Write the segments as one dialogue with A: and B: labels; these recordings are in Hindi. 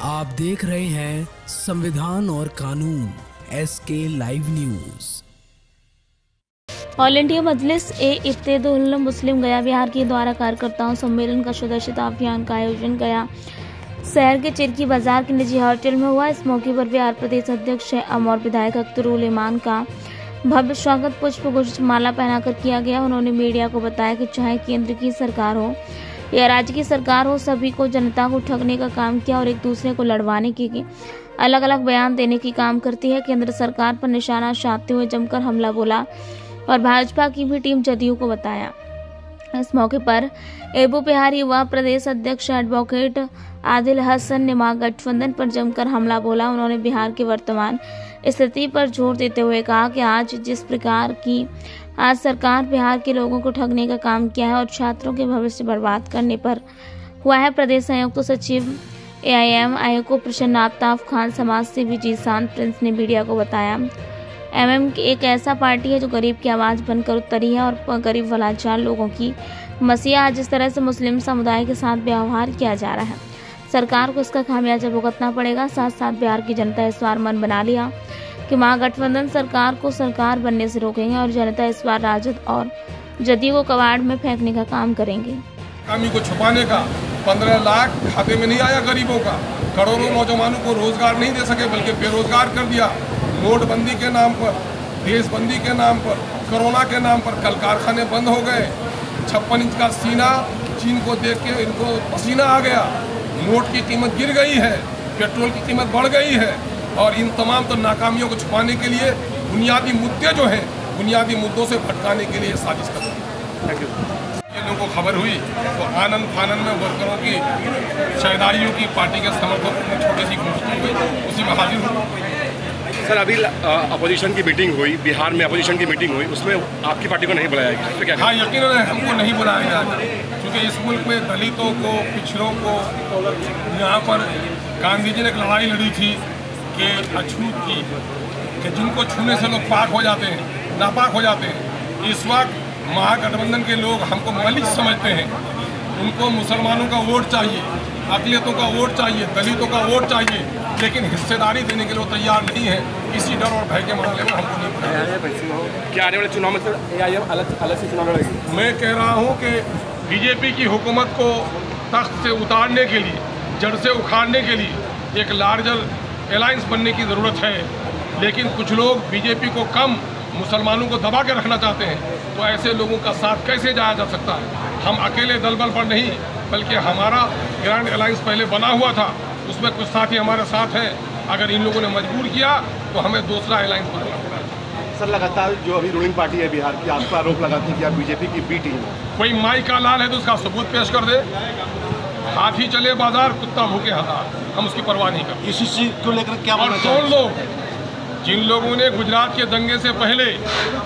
A: आप देख रहे हैं संविधान और कानून SK live news.
B: All India Majlis-e-Ittehadul Muslim गया बिहार के द्वारा कार्यकर्ताओं सम्मेलन का सदस्यता अभियान का आयोजन गया शहर के चिरकी बाजार के निजी होटल में हुआ। इस मौके पर बिहार प्रदेश अध्यक्ष और विधायक अख्तरुल इमान का भव्य स्वागत पुष्प गुच्छ माला पहनाकर किया गया। उन्होंने मीडिया को बताया कि चाहे केंद्र की सरकार हो या राज्य की सरकार हो, सभी को जनता को ठगने का काम किया और एक दूसरे को लड़वाने के अलग अलग बयान देने की काम करती है। केंद्र सरकार पर निशाना साधते हुए जमकर हमला बोला और भाजपा की भी टीम जदयू को बताया। इस मौके पर एबू बिहार युवा प्रदेश अध्यक्ष एडवोकेट आदिल हसन ने महागठबंधन पर जमकर हमला बोला। उन्होंने बिहार की वर्तमान स्थिति पर जोर देते हुए कहा कि आज जिस प्रकार की आज सरकार बिहार के लोगों को ठगने का काम किया है और छात्रों के भविष्य बर्बाद करने पर हुआ है। प्रदेश संयुक्त सचिव AIM आयोग प्रसन्न आफ्ताब खान समाज सेवी जीशान प्रिंस ने मीडिया को बताया, MM एक ऐसा पार्टी है जो गरीब की आवाज बनकर उतरी है और गरीब व लाचार लोगों की मसीहा। जिस तरह से मुस्लिम समुदाय के साथ व्यवहार किया जा रहा है, सरकार को इसका खामियाजा भुगतना पड़ेगा। साथ साथ बिहार की जनता इस बार मन बना लिया कि महागठबंधन सरकार को सरकार बनने से रोकेंगे और जनता इस बार राजद और जदयू को कबाड़ में फेंकने का काम करेंगे।
C: कमी को छुपाने का 15 लाख खाते में नहीं आया गरीबों का, करोड़ों नौजवानों को रोजगार नहीं दे सके बल्कि बेरोजगार कर दिया। नोटबंदी के नाम पर, देशबंदी के नाम पर, कोरोना के नाम पर कल कारखाने बंद हो गए। 56 इंच का सीना चीन को देख के इनको पसीना आ गया। नोट की कीमत गिर गई है, पेट्रोल की कीमत बढ़ गई है और इन तमाम तो नाकामियों को छुपाने के लिए बुनियादी मुद्दे जो हैं, बुनियादी मुद्दों से भटकाने के लिए साजिश कर रहे हैं। ये लोगों को खबर हुई तो आनंद फानंद में वर्करों की शहदाइयों की पार्टी के समर्थकों में छोटी सी गोष्ठी हुई, उसी में हाजिर हुआ।
D: सर, अभी अपोजिशन की मीटिंग हुई, बिहार में अपोजिशन की मीटिंग हुई, उसमें आपकी पार्टी को नहीं बुलाया गया, तो क्या?
C: हाँ, यकीनन हमको नहीं बुलाया गया क्योंकि इस मुल्क में दलितों को, पिछड़ों को, यहाँ पर गांधी जी ने एक लड़ाई लड़ी थी कि अछूत की, कि जिनको छूने से लोग पाक हो जाते हैं, नापाक हो जाते हैं। इस वक्त महागठबंधन के लोग हमको मलिक समझते हैं। उनको मुसलमानों का वोट चाहिए, अक़लियतों का वोट चाहिए, दलितों का वोट चाहिए, लेकिन हिस्सेदारी देने के लिए तैयार नहीं है। इसी डर और भय के मामले में हमको नहीं बुलाया।
D: क्या आने वाले चुनाव में सर AIM अलग से चुनाव लड़ेगी?
C: मैं कह रहा हूँ कि बीजेपी की हुकूमत को तख्त से उतारने के लिए, जड़ से उखाड़ने के लिए एक लार्जर अलायंस बनने की ज़रूरत है। लेकिन कुछ लोग बीजेपी को कम, मुसलमानों को दबा के रखना चाहते हैं, तो ऐसे लोगों का साथ कैसे जाया जा सकता है? हम अकेले दल बल पर नहीं, बल्कि हमारा ग्रैंड अलायंस पहले बना हुआ था, उसमें कुछ साथी हमारे साथ हैं। अगर इन लोगों ने मजबूर किया तो हमें दूसरा अलायंस बनाना पड़ेगा।
D: सर, लगातार जो अभी रूलिंग पार्टी है बिहार की, आप पर आरोप लगाती है कि आप बीजेपी की बी टीम है।
C: कोई माई का लाल है तो उसका सबूत पेश कर दे। हाथी चले बाजार, कुत्ता भूखे हजार, हम उसकी परवाह नहीं करते।
D: इसी चीज को लेकर क्या
C: और कौन लोग, जिन लोगों ने गुजरात के दंगे से पहले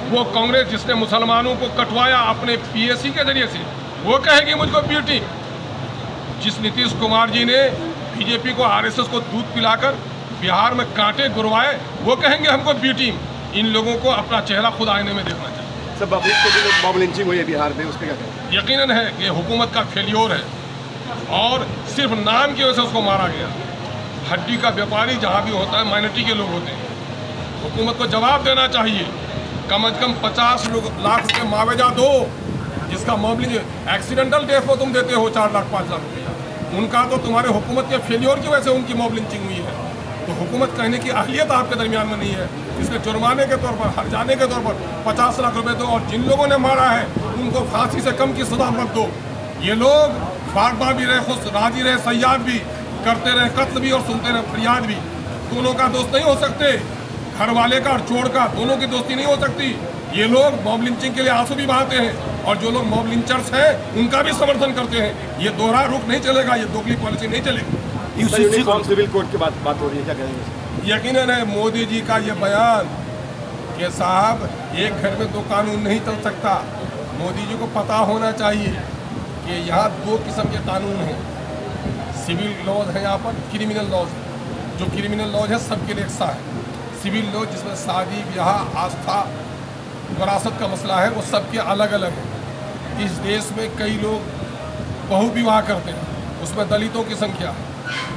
C: वो कांग्रेस जिसने मुसलमानों को कटवाया अपने PSC के जरिए से, वो कहेगी मुझको बी टीम। जिस नीतीश कुमार जी ने बीजेपी को RSS को दूध पिलाकर बिहार में कांटे गुरवाए, वो कहेंगे हमको बी टीम। इन लोगों को अपना चेहरा खुद आईने में देखना चाहिए।
D: सब मॉब लिंचिंग हुई है बिहार में, उस पर क्या कहें?
C: यकीनन है कि हुकूमत का फेल्योर है और सिर्फ नाम की वजह से उसको मारा गया। हड्डी का व्यापारी जहाँ भी होता है माइनॉरिटी के लोग होते हैं। हुकूमत को जवाब देना चाहिए, कम से कम 50 लाख रुपये मुआवजा दो। जिसका मॉबलिंग एक्सीडेंटल डेथ को तुम देते हो 4 लाख 5 लाख रुपया, उनका तो तुम्हारे हुकूमत के फेल्योर की वजह से उनकी मॉब लिंचिंग हुई है। तो हुकूमत कहने की अहलियत आपके दरमियान में नहीं है। इसलिए जुर्माने के तौर पर, हर जाने के तौर पर 50 लाख रुपए दो और जिन लोगों ने मारा है उनको फांसी से कम की सजा मत दो। ये लोग बागबा भी रहे, खुश राजी रहे, सयाद भी करते रहे, कत्ल भी और सुनते रहे फरियाद भी। दोनों का दोस्त नहीं हो सकते, घर वाले का और चोर का दोनों की दोस्ती नहीं हो सकती। ये लोग मॉब लिंचिंग के लिए आंसू भी बहाते हैं और जो लोग मॉब लिंचर्स हैं उनका भी समर्थन करते हैं। ये दोहरा रुख नहीं चलेगा, ये दोगली पॉलिसी नहीं चलेगी।
D: सिविल कोड की बात हो रही है, क्या कहेंगे?
C: यकीनन है मोदी जी का ये बयान कि साहब एक घर में 2 कानून नहीं चल सकता। मोदी जी को पता होना चाहिए कि यहाँ 2 किस्म के कानून हैं। सिविल लॉज है यहाँ पर, क्रिमिनल लॉज। जो क्रिमिनल लॉज है सबके लिए एक सा है। सिविल लॉज जिसमें शादी, ब्याह, आस्था, विरासत का मसला है, वो सबके अलग अलग है। इस देश में कई लोग बहुविवाह करते हैं, उसमें दलितों की संख्या है।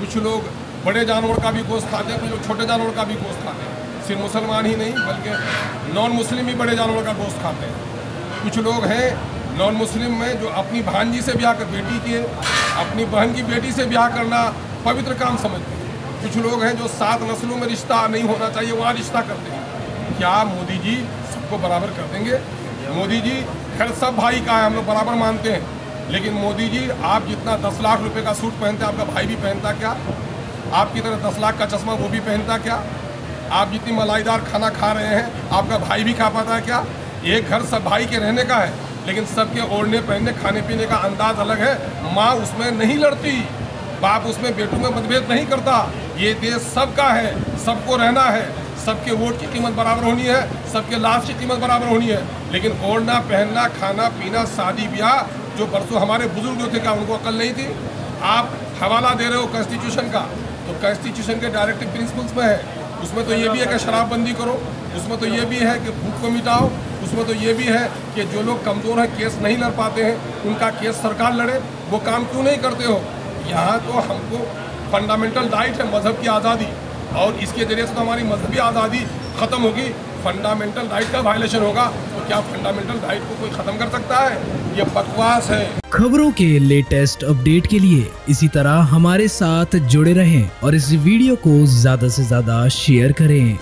C: कुछ लोग बड़े जानवर का भी गोश्त खाते हैं, कुछ लोग छोटे जानवर का भी गोश्त खाते हैं। सिर्फ मुसलमान ही नहीं बल्कि नॉन मुस्लिम भी बड़े जानवर का गोश्त खाते हैं। कुछ लोग हैं नॉन मुस्लिम में जो अपनी भांजी से ब्याह कर, बेटी के अपनी बहन की बेटी से ब्याह करना पवित्र काम समझते हैं। कुछ लोग हैं जो 7 नस्लों में रिश्ता नहीं होना चाहिए वहाँ रिश्ता करते हैं। क्या मोदी जी सबको बराबर कर देंगे? मोदी जी खैर सब भाई का है, हम लोग बराबर मानते हैं, लेकिन मोदी जी आप जितना 10 लाख रुपए का सूट पहनते हैं आपका भाई भी पहनता क्या? आपकी तरह 10 लाख का चश्मा वो भी पहनता क्या? आप जितनी मलाईदार खाना खा रहे हैं आपका भाई भी खा पाता है क्या? एक घर सब भाई के रहने का है, लेकिन सबके ओढ़ने पहनने खाने पीने का अंदाज अलग है। माँ उसमें नहीं लड़ती, बाप उसमें बेटों में मतभेद नहीं करता। ये देश सबका है, सबको रहना है, सबके वोट की कीमत बराबर होनी है, सबके लाश की कीमत बराबर होनी है। लेकिन ओढ़ना पहनना खाना पीना शादी ब्याह जो बरसों हमारे बुजुर्ग जो थे क्या उनको अकल नहीं थी? आप हवाला दे रहे हो कॉन्स्टिट्यूशन का, तो कॉन्स्टिट्यूशन के डायरेक्टिव प्रिंसिपल्स में है, उसमें तो ये भी है कि शराबबंदी करो, उसमें तो ये भी है कि भूख को मिटाओ, उसमें तो ये भी है कि जो लोग कमज़ोर हैं केस नहीं लड़ पाते हैं उनका केस सरकार लड़े। वो काम क्यों नहीं करते हो? यहाँ तो हमको फंडामेंटल राइट है मज़हब की आज़ादी, और इसके जरिए से तो हमारी मजहबी आज़ादी ख़त्म होगी। फंडामेंटल राइट का वायलेशन होगा तो क्या फंडामेंटल राइट को कोई ख़त्म कर सकता है? ये बकवास है।
A: खबरों के लेटेस्ट अपडेट के लिए इसी तरह हमारे साथ जुड़े रहें और इस वीडियो को ज़्यादा से ज़्यादा शेयर करें।